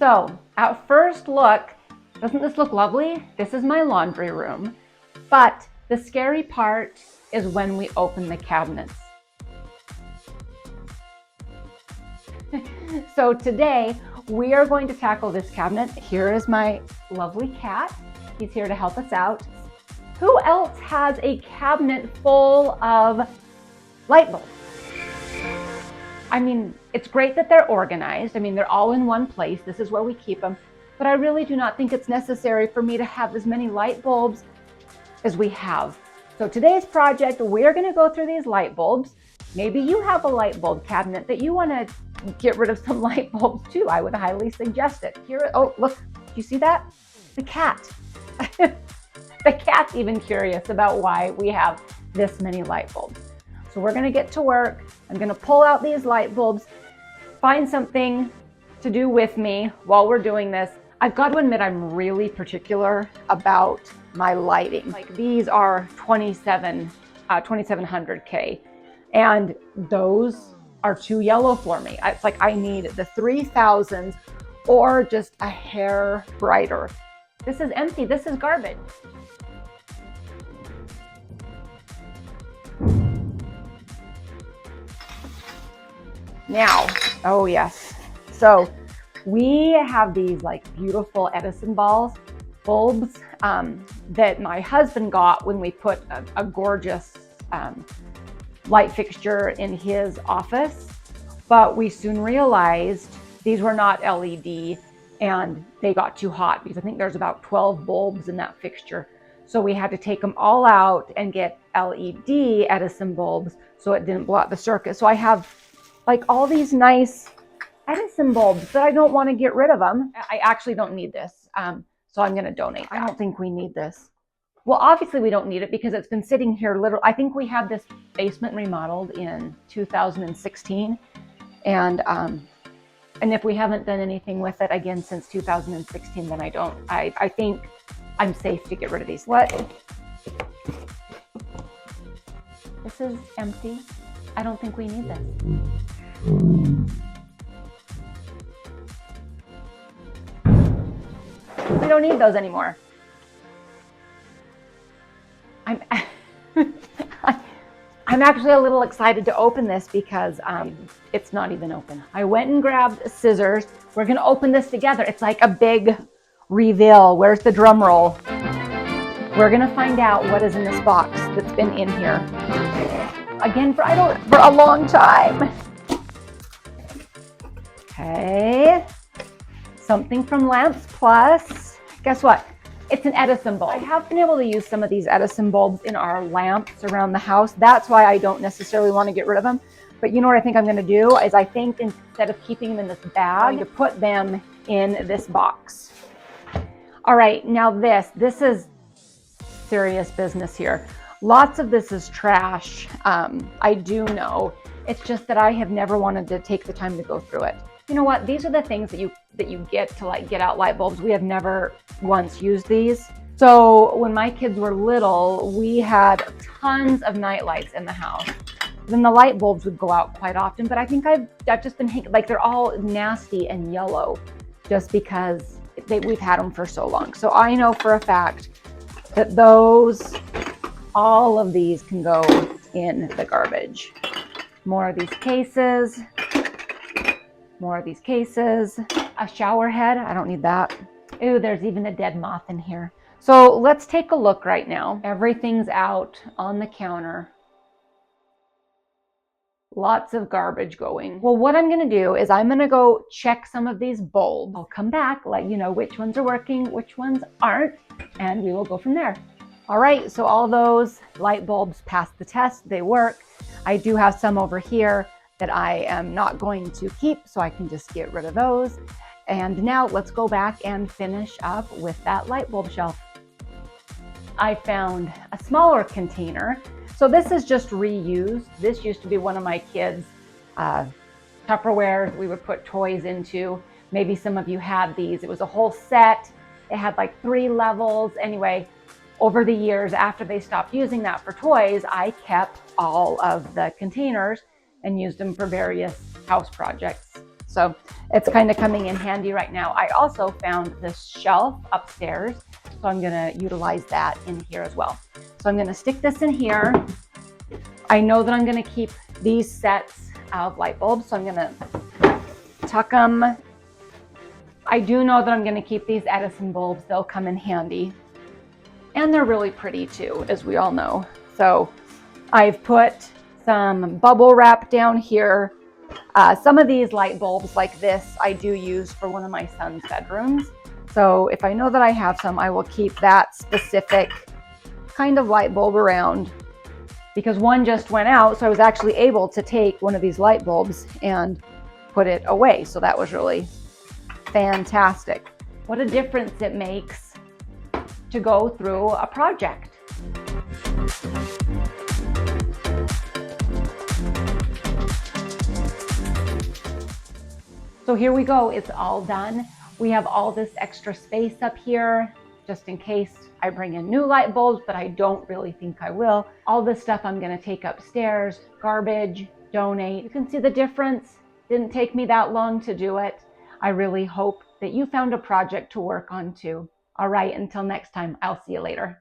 So at first look, doesn't this look lovely? This is my laundry room, but the scary part is when we open the cabinets. So today we are going to tackle this cabinet. Here is my lovely cat. He's here to help us out. Who else has a cabinet full of light bulbs? I mean, it's great that they're organized. I mean, they're all in one place. This is where we keep them. But I really do not think it's necessary for me to have as many light bulbs as we have. So today's project, we're going to go through these light bulbs. Maybe you have a light bulb cabinet that you want to get rid of some light bulbs too. I would highly suggest it. Here, oh, look, do you see that? The cat. The cat's even curious about why we have this many light bulbs. So we're going to get to work. I'm going to pull out these light bulbs, find something to do with me while we're doing this. I've got to admit, I'm really particular about my lighting. Like these are 2700K, and those are too yellow for me. It's like I need the 3000s or just a hair brighter. This is empty. This is garbage. Now, oh yes. So we have these like beautiful Edison bulbs that my husband got when we put a gorgeous light fixture in his office. But we soon realized these were not LED and they got too hot because I think there's about 12 bulbs in that fixture. So we had to take them all out and get LED Edison bulbs so it didn't blow out the circuit. So I have like all these nice Edison bulbs, but I don't want to get rid of them. I actually don't need this. So I'm going to donate that. I don't think we need this. Well, obviously we don't need it because it's been sitting here literally. I think we had this basement remodeled in 2016. And if we haven't done anything with it again since 2016, then I think I'm safe to get rid of these. What? This is empty. I don't think we need this. We don't need those anymore. I'm actually a little excited to open this because it's not even open. I went and grabbed scissors. We're gonna open this together. It's like a big reveal. Where's the drum roll? We're gonna find out what is in this box that's been in here. Again, for a long time. Okay, something from Lamps Plus. Guess what? It's an Edison bulb. I have been able to use some of these Edison bulbs in our lamps around the house. That's why I don't necessarily want to get rid of them. But you know what I think I'm going to do is I think instead of keeping them in this bag, I'm going to put them in this box. All right, now this is serious business here. Lots of this is trash. I do know. It's just that I have never wanted to take the time to go through it. You know what? These are the things that you get to like get out light bulbs. We have never once used these. So when my kids were little, we had tons of night lights in the house. Then the light bulbs would go out quite often, but I think I've just been like they're all nasty and yellow just because we've had them for so long. So I know for a fact that all of these can go in the garbage. More of these cases. More of these cases. A shower head, I don't need that. Ooh, there's even a dead moth in here. So let's take a look right now. Everything's out on the counter. Lots of garbage going. Well, what I'm gonna do is I'm gonna go check some of these bulbs. I'll come back, let you know which ones are working, which ones aren't, and we will go from there. All right, so all those light bulbs passed the test, they work. I do have some over here that I am not going to keep, so I can just get rid of those. And now let's go back and finish up with that light bulb shelf. I found a smaller container. So this is just reused. This used to be one of my kids' Tupperware we would put toys into. Maybe some of you had these. It was a whole set. It had like 3 levels. Anyway, over the years after they stopped using that for toys, I kept all of the containers and used them for various house projects. So it's kind of coming in handy right now. I also found this shelf upstairs, so I'm gonna utilize that in here as well. So I'm gonna stick this in here. I know that I'm gonna keep these sets of light bulbs, so I'm gonna tuck them. I do know that I'm gonna keep these Edison bulbs. They'll come in handy. And they're really pretty too, as we all know. So I've put some bubble wrap down here. Some of these light bulbs like this, I do use for one of my son's bedrooms. So if I know that I have some, I will keep that specific kind of light bulb around, because one just went out. So I was actually able to take one of these light bulbs and put it away. So that was really fantastic. What a difference it makes to go through a project. So here we go, it's all done. We have all this extra space up here, just in case I bring in new light bulbs, but I don't really think I will. All this stuff I'm gonna take upstairs, garbage, donate. You can see the difference. Didn't take me that long to do it. I really hope that you found a project to work on too. All right, until next time, I'll see you later.